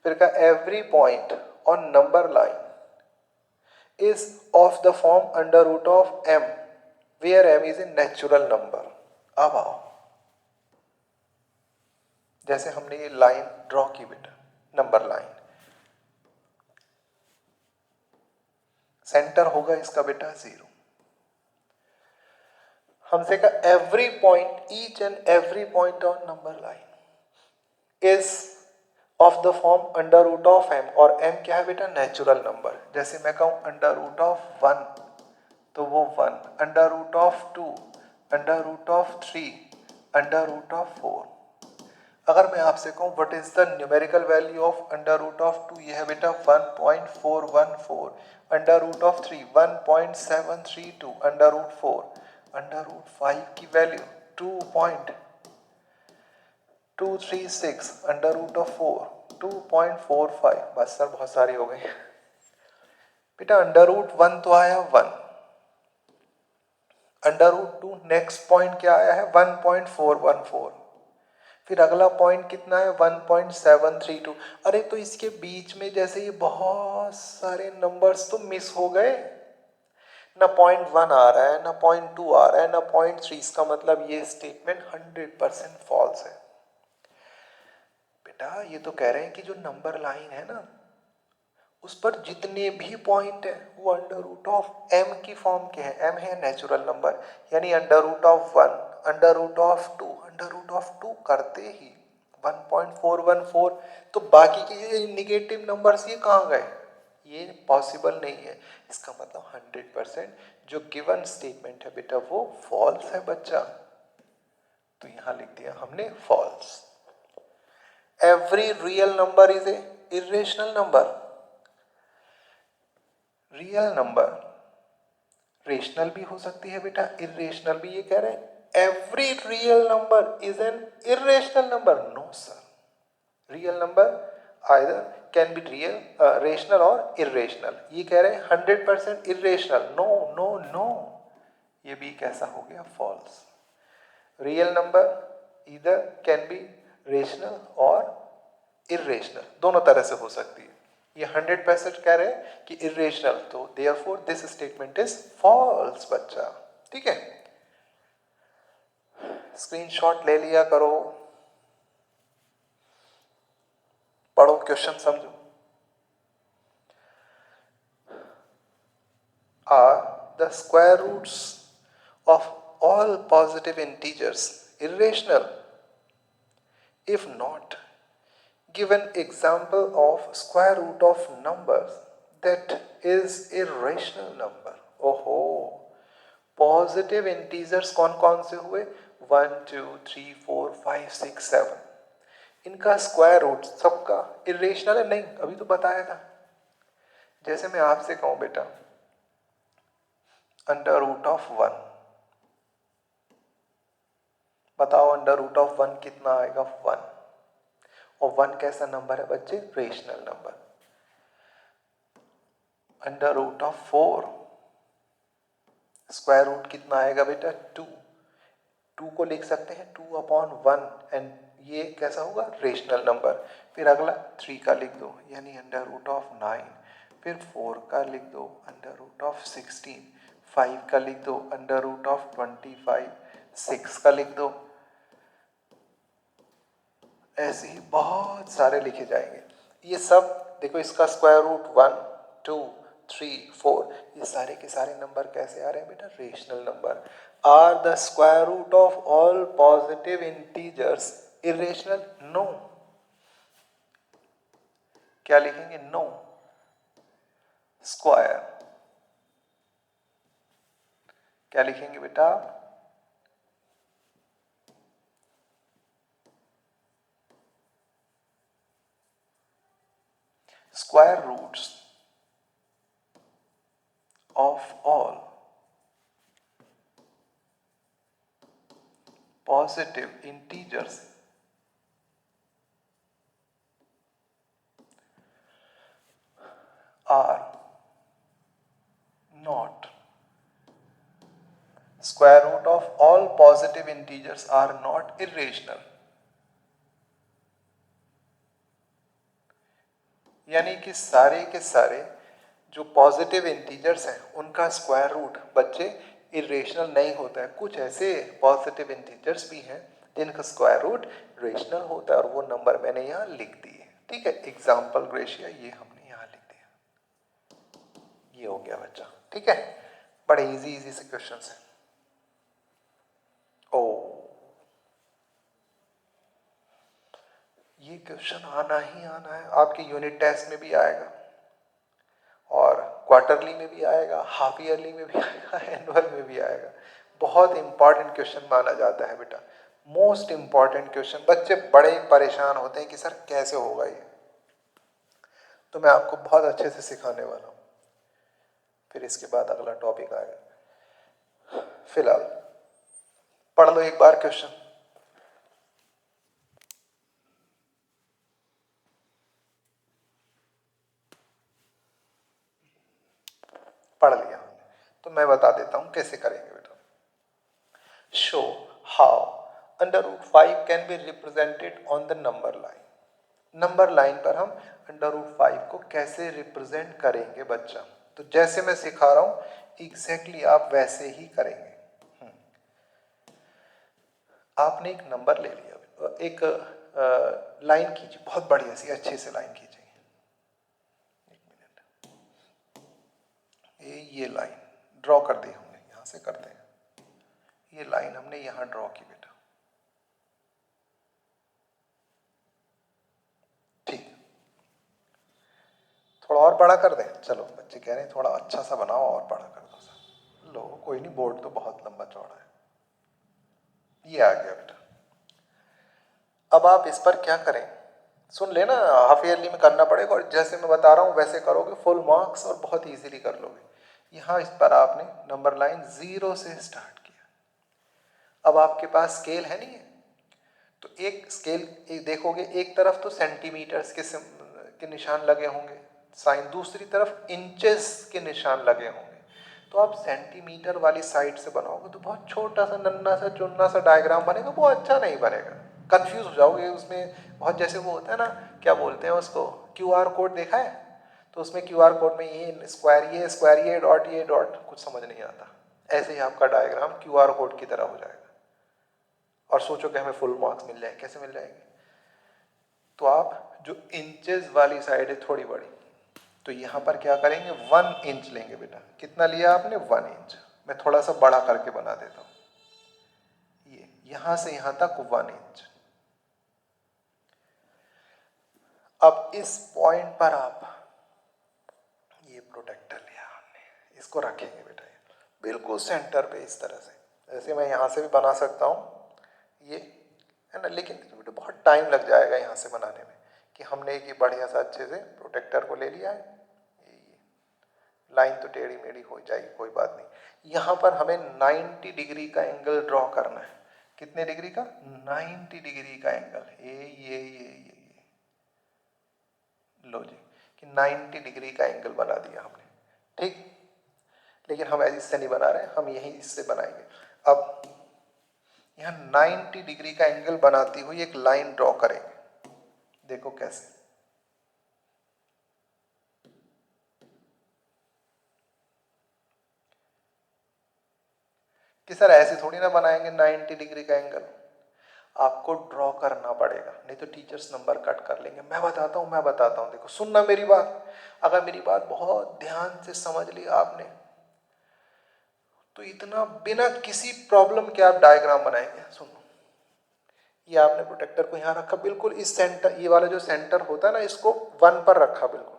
फिर का every point on number line is of the form under root of m where m is a natural number। अब आओ, जैसे हमने ये लाइन ड्रॉ की बेटा, नंबर लाइन, सेंटर होगा इसका बेटा 0। हमसे का every point, each and every point on number line is of the form under root of m, और m क्या है बेटा? Natural number. जैसे मैं कहूं अंडर रूट ऑफ 1 तो वो 1, under root of 2, under root of 3, under root of 4। अगर मैं आपसे कहूं what is the numerical value of under root of 2, ये है बेटा 1.414, under root of 3 1.732, under root 4, under root 5 की वैल्यू 2.236, अंडर रूट ऑफ 4 2.45। बस सर बहुत सारी हो गई बेटा। अंडर रूट 1 तो आया 1, अंडर रूट 2 नेक्स्ट पॉइंट क्या आया है? 1.414, फिर अगला पॉइंट कितना है? 1.732। अरे तो इसके बीच में जैसे ये बहुत सारे नंबर्स तो मिस हो गए ना, पॉइंट 1 आ रहा है ना पॉइंट 2 आ रहा है ना पॉइंट 3। इसका मतलब ये स्टेटमेंट 100% फॉल्स है बेटा। ये तो कह रहे हैं कि जो नंबर लाइन है ना, उस पर जितने भी पॉइंट है वो अंडर रूट ऑफ m की फॉर्म के हैं। m है नेचुरल नंबर, यानी under root of 1, under root of 2, under root of 2 करते ही 1.414, तो बाकी के ये निगेटिव नंबर्स ये कहाँ गए? ये पॉसिबल नहीं है। इसका मतलब 100% जो गिवन स्टेटमेंट है बेटा वो फॉल्स है बच्चा। तो यहां लिख दिया हमने false. Every real number is a irrational number. Real number rational भी हो सकती है बेटा, इरेशनल भी। ये कह रहे हैं every real number is an irrational number. No sir, real number either can be real rational और इरेशनल। ये कह रहे हैं 100% इरेशनल। नो नो नो, ये भी कैसा हो गया, फॉल्स। रियल नंबर इधर कैन बी रेशनल और इरेशनल, दोनों तरह से हो सकती है। ये 100% कह रहे हैं कि इरेशनल, तो therefore this statement is false बच्चा। ठीक है, स्क्रीनशॉट ले लिया करो, पढ़ो, क्वेश्चन समझो। Are the square roots of all positive integers irrational? If not, give an example of square root of numbers that is irrational number. ओहो, पॉजिटिव इंटीजर्स कौन कौन से हुए, 1 2 3 4 5 6 7, इनका स्क्वायर रूट सबका इरेशनल है? नहीं, अभी तो बताया था। जैसे मैं आपसे कहूं बेटा अंडर रूट ऑफ 1, बताओ अंडर रूट ऑफ 1 कितना आएगा, 1। और 1 कैसा नंबर है बच्चे, rational number. Under root of 4 square root कितना आएगा बेटा, 2। 2 को लिख सकते हैं 2/1 एंड ये कैसा होगा, रेशनल नंबर। फिर अगला 3 का लिख दो यानी अंडर रूट ऑफ 9, फिर 4 का लिख दो अंडर रूट ऑफ 16, 5 का लिख दो अंडर रूट ऑफ 25, 6 का लिख दो। ऐसे ही बहुत सारे लिखे जाएंगे। ये सब देखो, इसका स्क्वायर रूट 1 2 3 4, ये सारे के सारे नंबर कैसे आ रहे हैं बेटा, rational number. Are the square root of all positive integers irrational? No. क्या लिखेंगे, नो। स्क्वायर क्या लिखेंगे बेटा, square roots of all positive integers are not, square root of all positive integers are not irrational। यानी कि सारे के सारे जो पॉजिटिव इंटीजर्स हैं उनका स्क्वायर रूट बच्चे इरेशनल नहीं होता है। कुछ ऐसे पॉजिटिव इंटीजर्स भी हैं जिनका स्क्वायर रूट रेशनल होता है और वो नंबर मैंने यहाँ लिख दिए। ठीक है, एग्जाम्पल ग्रेशिया ये हमने यहाँ लिख दिया, ये हो गया बच्चा। ठीक है, बड़े इजी से क्वेश्चन है। ओ, ये क्वेश्चन आना ही आना है, आपके यूनिट टेस्ट में भी आएगा और क्वार्टरली में भी आएगा, हाफ ईयरली में भी आएगा, एनुअल में भी आएगा। बहुत इंपॉर्टेंट क्वेश्चन माना जाता है बेटा, मोस्ट इंपॉर्टेंट क्वेश्चन। बच्चे बड़े परेशान होते हैं कि सर कैसे होगा ये, तो मैं आपको बहुत अच्छे से सिखाने वाला हूँ। फिर इसके बाद अगला टॉपिक आएगा। फिलहाल पढ़ लो एक बार क्वेश्चन। पढ़ लिया तो मैं बता देता हूं कैसे करेंगे बेटा। Show how under root 5 can be represented on the number line. Number line पर हम अंडर रूट 5 को कैसे रिप्रेजेंट करेंगे बच्चा। तो जैसे मैं सिखा रहा हूं एग्जैक्टली आप वैसे ही करेंगे। आपने एक नंबर ले लिया, एक लाइन खींची, बहुत बढ़िया सी अच्छे से लाइन खींची। एक मिनट, ये लाइन ड्रॉ कर दी हमने, यहां से करते हैं। ये लाइन हमने यहां ड्रॉ की बेटा, ठीक। थोड़ा और बड़ा कर दें, चलो बच्चे कह रहे हैं थोड़ा अच्छा सा बनाओ और बड़ा कर दो सर। लो कोई नहीं, बोर्ड तो बहुत लंबा चौड़ा है। ये आ गया बेटा। अब आप इस पर क्या करें, सुन लेना, हाफ ईयरली में करना पड़ेगा और जैसे मैं बता रहा हूँ वैसे करोगे फुल मार्क्स और बहुत इजीली कर लोगे। यहाँ इस पर आपने नंबर लाइन 0 से स्टार्ट किया। अब आपके पास स्केल है नहीं है, तो एक स्केल देखोगे, एक तरफ तो सेंटीमीटर्स के निशान लगे होंगे साइन, दूसरी तरफ इंचेस के निशान लगे होंगे। तो आप सेंटीमीटर वाली साइड से बनाओगे तो बहुत छोटा सा नन्ना सा चुन्ना सा डायग्राम बनेगा, वो अच्छा नहीं बनेगा, कंफ्यूज हो जाओगे उसमें बहुत। जैसे वो होता है ना, क्या बोलते हैं उसको, क्यूआर कोड देखा है, तो उसमें क्यूआर कोड में ये स्क्वायर ये डॉट कुछ समझ नहीं आता, ऐसे ही आपका डायग्राम क्यूआर कोड की तरह हो जाएगा। और सोचो कि हमें फुल मार्क्स मिल जाए, कैसे मिल जाएंगे? तो आप जो इंचेस वाली साइड है थोड़ी बड़ी, तो यहाँ पर क्या करेंगे 1 इंच लेंगे बेटा। कितना लिया आपने? 1 इंच। मैं थोड़ा सा बड़ा करके बना देता हूँ, ये यहाँ से यहाँ तक 1 इंच। अब इस पॉइंट पर आप ये प्रोटेक्टर लिया हमने, इसको रखेंगे बेटा बिल्कुल सेंटर पे इस तरह से। जैसे मैं यहाँ से भी बना सकता हूँ ये, है ना, लेकिन बेटा बहुत टाइम लग जाएगा यहाँ से बनाने में, कि हमने एक बढ़िया सा अच्छे से प्रोटेक्टर को ले लिया है। ये लाइन तो टेढ़ी मेढ़ी हो जाएगी, कोई बात नहीं। यहाँ पर हमें 90 डिग्री का एंगल ड्रॉ करना है। कितने डिग्री का? 90 डिग्री का एंगल। ये लो जी, कि 90 डिग्री का एंगल बना दिया हमने, ठीक। लेकिन हम इससे नहीं बना रहे, हम यही इससे बनाएंगे। अब यहाँ 90 डिग्री का एंगल बनाती हुई एक लाइन ड्रॉ करेंगे। देखो कैसे, कि सर ऐसे थोड़ी ना बनाएंगे 90 डिग्री का एंगल, आपको ड्रॉ करना पड़ेगा, नहीं तो टीचर्स नंबर कट कर लेंगे। मैं बताता हूँ, देखो सुनना मेरी बात। अगर मेरी बात बहुत ध्यान से समझ ली आपने, तो इतना बिना किसी प्रॉब्लम के आप डायग्राम बनाएंगे। सुनो, ये आपने प्रोटेक्टर को यहाँ रखा बिल्कुल इस सेंटर, ये वाला जो सेंटर होता है ना, इसको 1 पर रखा बिल्कुल,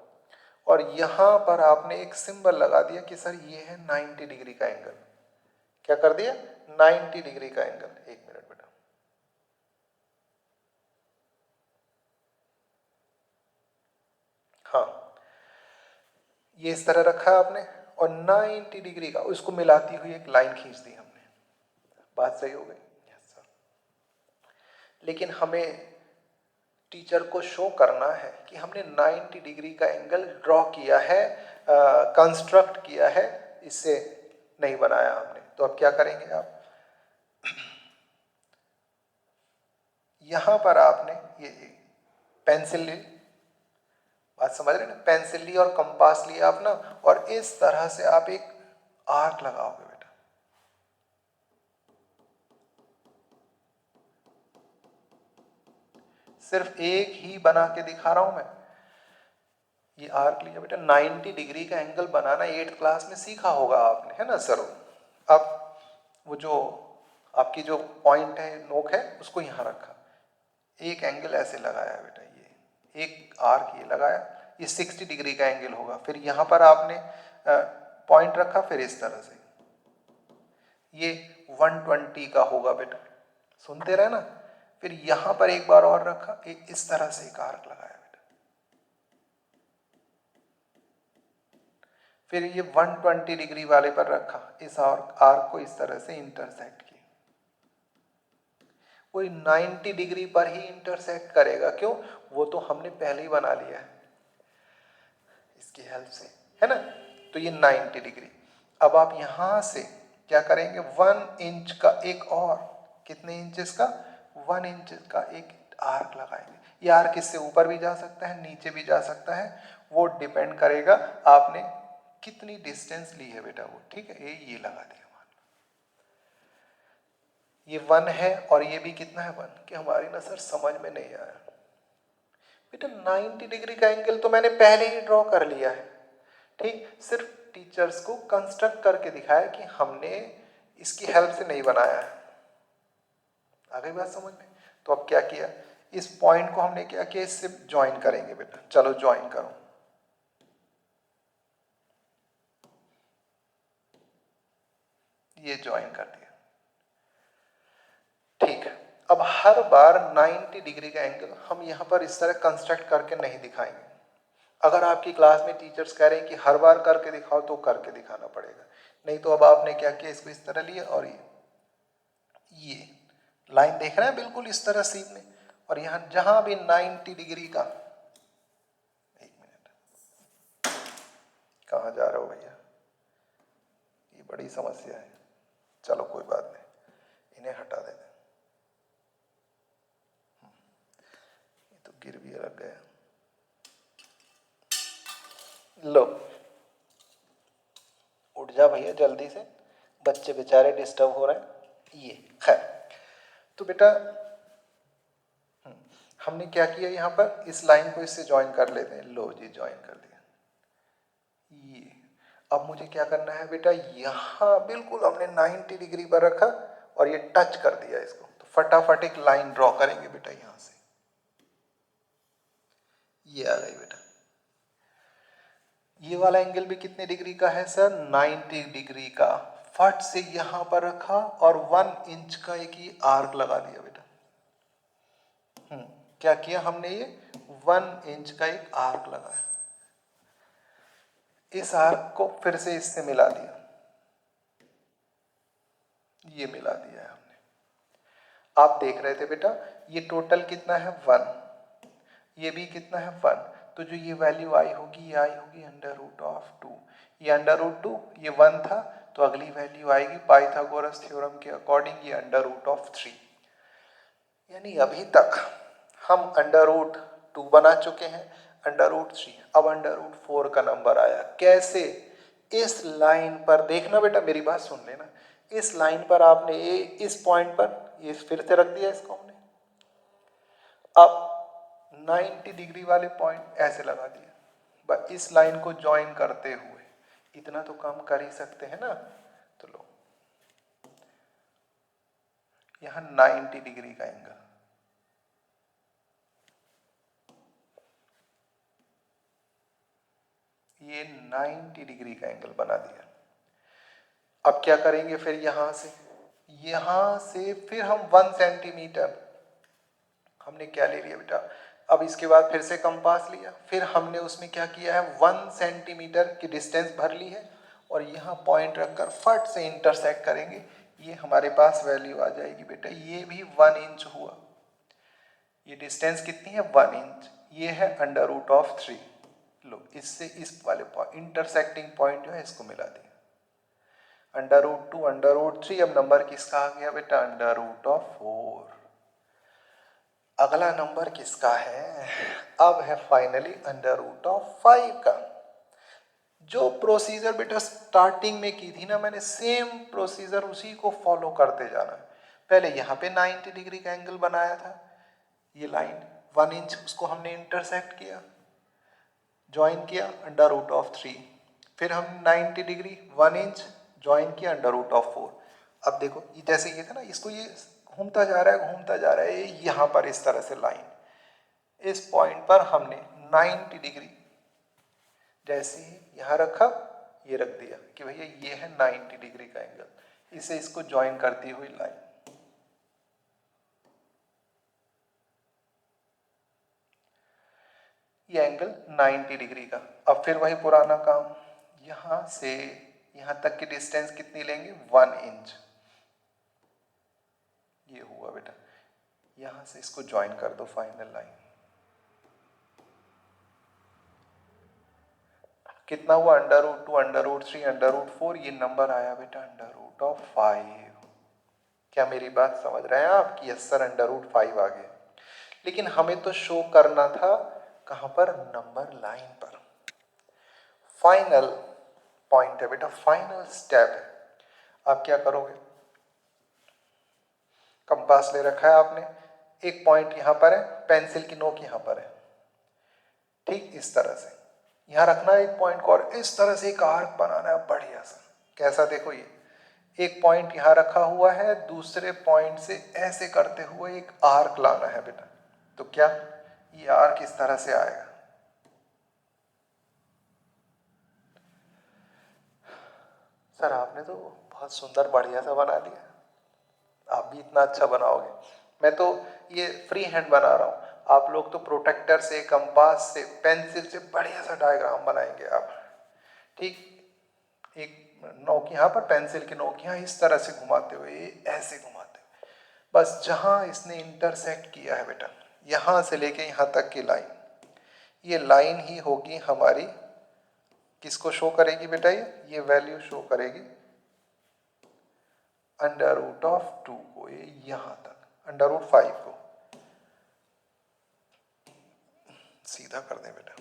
और यहाँ पर आपने एक सिंबल लगा दिया कि सर ये है 90 डिग्री का एंगल। क्या कर दिया? 90 डिग्री का एंगल। एक मिनट बेटा, हाँ, ये इस तरह रखा है आपने, और 90 डिग्री का उसको मिलाती हुई एक लाइन खींच दी हमने। बात सही हो गई? Yes sir. लेकिन हमें टीचर को शो करना है कि हमने 90 डिग्री का एंगल ड्रॉ किया है, कंस्ट्रक्ट किया है, इससे नहीं बनाया हमने। तो अब क्या करेंगे आप, यहां पर आपने ये पेंसिल ली, बात समझ रहे ना, पेंसिल ली और कंपास लिया आप ना, और इस तरह से आप एक आर्क लगाओगे बेटा। सिर्फ एक ही बना के दिखा रहा हूं मैं। ये आर्क लिया बेटा, 90 डिग्री का एंगल बनाना 8th क्लास में सीखा होगा आपने, है ना सर? अब वो जो आपकी जो पॉइंट है, नोक है, उसको यहाँ रखा, एक एंगल ऐसे लगाया बेटा, ये एक आर्क ये लगाया, ये 60 डिग्री का एंगल होगा। फिर यहाँ पर आपने पॉइंट रखा, फिर इस तरह से ये 120 का होगा बेटा, सुनते रहे ना। फिर यहाँ पर एक बार और रखा, इस तरह से एक आर्क लगाया बेटा, फिर ये 120 डिग्री वाले पर रखा, इस आर्क को इस तरह से इंटरसेक्ट किया। कोई 90 डिग्री पर ही इंटरसेक्ट करेगा, क्यों? वो तो हमने पहले ही बना लिया है इसकी हेल्प से, है ना। तो ये 90 डिग्री। अब आप यहां से क्या करेंगे, 1 इंच का एक और, कितने इंचेस का? 1 इंच का एक आर्क लगाएंगे। ये आर्क इससे ऊपर भी जा सकता है, नीचे भी जा सकता है, वो डिपेंड करेगा आपने कितनी डिस्टेंस ली है बेटा वो, ठीक है। ये लगा दिया, ये 1 है, और ये भी कितना है 1, कि हमारी ना सर समझ में नहीं आया बेटा, 90 डिग्री का एंगल तो मैंने पहले ही ड्रॉ कर लिया है, ठीक। सिर्फ टीचर्स को कंस्ट्रक्ट करके दिखाया कि हमने इसकी हेल्प से नहीं बनाया है। आ गई बात समझ में? तो अब क्या किया, इस पॉइंट को हमने क्या किया, इससे ज्वाइन करेंगे बेटा। चलो ज्वाइन करो, ये ज्वाइन कर दिया, ठीक है। अब हर बार 90 डिग्री का एंगल हम यहाँ पर इस तरह कंस्ट्रक्ट करके नहीं दिखाएंगे। अगर आपकी क्लास में टीचर्स कह रहे हैं कि हर बार करके दिखाओ तो करके दिखाना पड़ेगा, नहीं तो अब आपने क्या किया, इसको इस तरह लिया और ये लाइन देख रहे हैं बिल्कुल इस तरह सीधे, और यहाँ जहां भी 90 डिग्री का, एक मिनट, कहाँ जा रहे हो भैया, ये बड़ी समस्या है, चलो कोई बात नहीं, इन्हें हटा देते, ये तो गिर भी लग गया, लो उठ जा भैया जल्दी से, बच्चे बेचारे डिस्टर्ब हो रहे हैं। ये खैर, तो बेटा हमने क्या किया, यहाँ पर इस लाइन को इससे ज्वाइन कर लेते हैं, लो जी ज्वाइन कर दिया। ये अब मुझे क्या करना है बेटा, यहाँ बिल्कुल हमने 90 डिग्री पर रखा और ये टच कर दिया इसको, तो फटाफट एक लाइन ड्रॉ करेंगे बेटा यहाँ से, ये आ गई बेटा। ये वाला एंगल भी कितने डिग्री का है सर, 90 डिग्री का, फट से यहां पर रखा और 1 इंच का एक ही आर्क लगा दिया बेटा। क्या किया हमने, ये 1 इंच का एक आर्क लगाया, इस आर्क को फिर से इससे मिला दिया, ये मिला दिया है हमने। आप देख रहे थे बेटा ये टोटल कितना है 1, ये भी कितना है 1, तो जो ये वैल्यू आई होगी, ये आई होगी √2, ये √2, ये 1 था, तो अगली वैल्यू आएगी पाइथागोरस थ्योरम के अकॉर्डिंग ये √3। यानी अभी तक हम √2 बना चुके हैं, √3, अब √4 का नंबर आया। कैसे, इस लाइन पर देखना बेटा, मेरी बात सुन लेना, इस लाइन पर आपने ये इस पॉइंट पर ये फिर से रख दिया इसको हमने, अब 90 डिग्री वाले पॉइंट ऐसे लगा दिया, बस इस लाइन को ज्वाइन करते हुए, इतना तो काम कर ही सकते हैं ना, तो लो यहां 90 डिग्री का एंगल, ये 90 डिग्री का एंगल बना दिया। अब क्या करेंगे फिर, यहां से फिर हम 1 सेंटीमीटर हमने क्या ले लिया बेटा, अब इसके बाद फिर से कंपास लिया, फिर हमने उसमें क्या किया है, 1 सेंटीमीटर की डिस्टेंस भर ली है और यहाँ पॉइंट रखकर फट से इंटरसेक्ट करेंगे, ये हमारे पास वैल्यू आ जाएगी बेटा, ये भी 1 इंच हुआ। ये डिस्टेंस कितनी है, 1 इंच, ये है √3। लो इससे इस वाले पॉइंट इंटरसेक्टिंग पॉइंट जो है इसको मिला दिया, √2 √3, अब नंबर किसका आ गया बेटा, √4। अगला नंबर किसका है, अब है फाइनली √5 का। जो प्रोसीजर बेटा स्टार्टिंग में की थी ना मैंने, सेम प्रोसीजर उसी को फॉलो करते जाना है। पहले यहाँ पे 90 डिग्री का एंगल बनाया था, ये लाइन 1 इंच, उसको हमने इंटरसेक्ट किया, ज्वाइन किया √3, फिर हम 90 डिग्री 1 इंच ज्वाइन किया √4। अब देखो ये जैसे ये था ना, इसको ये घूमता जा रहा है, घूमता जा रहा है, यहाँ पर इस तरह से लाइन, इस पॉइंट पर हमने 90 डिग्री जैसे ही यहाँ रखा, ये रख दिया कि भैया ये है 90 डिग्री का एंगल, इसे इसको ज्वाइन करती हुई लाइन, ये एंगल 90 डिग्री का। अब फिर वही पुराना काम, यहां से यहां तक की डिस्टेंस कितनी लेंगे, 1 इंच, ये हुआ बेटा, यहां से इसको ज्वाइन कर दो फाइनल लाइन, कितना हुआ, √2 √3 √4, ये नंबर आया बेटा √5। क्या मेरी बात समझ रहे हैं आप कि यस सर √5 आ गया, लेकिन हमें तो शो करना था कहां पर, नंबर लाइन पर। फाइनल पॉइंट है बेटा, फाइनल स्टेप है। आप क्या करोगे, कंपास ले रखा है आपने, एक पॉइंट यहां पर है, पेंसिल की नोक यहां पर है, ठीक इस तरह से यहां रखना है एक पॉइंट को, और इस तरह से एक आर्क बनाना है बढ़िया सा। कैसा, देखो ये एक पॉइंट यहां रखा हुआ है, दूसरे पॉइंट से ऐसे करते हुए एक आर्क लाना है बेटा, तो क्या ये आर्क इस तरह से आएगा। सर आपने तो बहुत सुंदर बढ़िया सा बना दिया, आप भी इतना अच्छा बनाओगे, मैं तो ये फ्री हैंड बना रहा हूँ, आप लोग तो प्रोटेक्टर से, कंपास से, पेंसिल से बढ़िया सा डायग्राम बनाएंगे आप। ठीक, एक नोक यहाँ पर पेंसिल की नोक यहाँ इस तरह से घुमाते हुए, ऐसे घुमाते हुए, बस जहाँ इसने इंटरसेक्ट किया है बेटा, यहाँ से लेके यहाँ तक की लाइन, ये लाइन ही होगी हमारी, किसको शो करेगी बेटा, ये वैल्यू शो करेगी अंडर रूट ऑफ 2 को, ये यहाँ तक, अंडर रूट 5 को सीधा कर दें बेटा,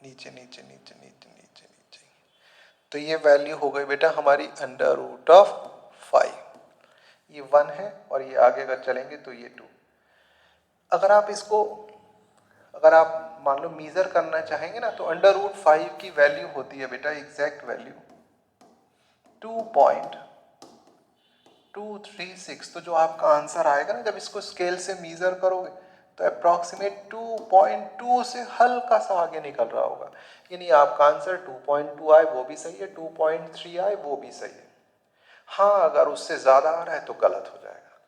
नीचे नीचे नीचे नीचे नीचे नीचे, तो ये वैल्यू हो गई बेटा हमारी अंडर रूट ऑफ 5, ये 1 है, और ये आगे अगर चलेंगे तो ये 2। अगर आप इसको, अगर आप मान लो मीजर करना चाहेंगे ना, तो अंडर रूट 5 की वैल्यू होती है बेटा, एग्जैक्ट वैल्यू 2.236। तो जो आपका आंसर आएगा ना, जब इसको स्केल से मीजर करोगे तो अप्रॉक्सीमेट 2.2 से हल्का सा आगे निकल रहा होगा, यानी आपका आंसर 2.2 आए वो भी सही है, 2.3 आए वो भी सही है। हाँ, अगर उससे ज़्यादा आ रहा है तो गलत हो जाएगा।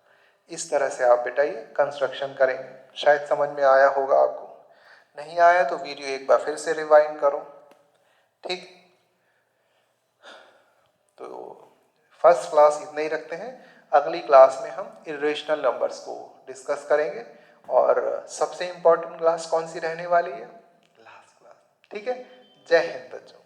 इस तरह से आप बेटा ये कंस्ट्रक्शन करेंगे। शायद समझ में आया होगा आपको, नहीं आया तो वीडियो एक बार फिर से रिवाइंड करो। ठीक, तो फर्स्ट क्लास इतना ही रखते हैं, अगली क्लास में हम इरेशनल नंबर्स को डिस्कस करेंगे, और सबसे इंपॉर्टेंट क्लास कौन सी रहने वाली है, लास्ट क्लास। ठीक है, जय हिंद बच्चों।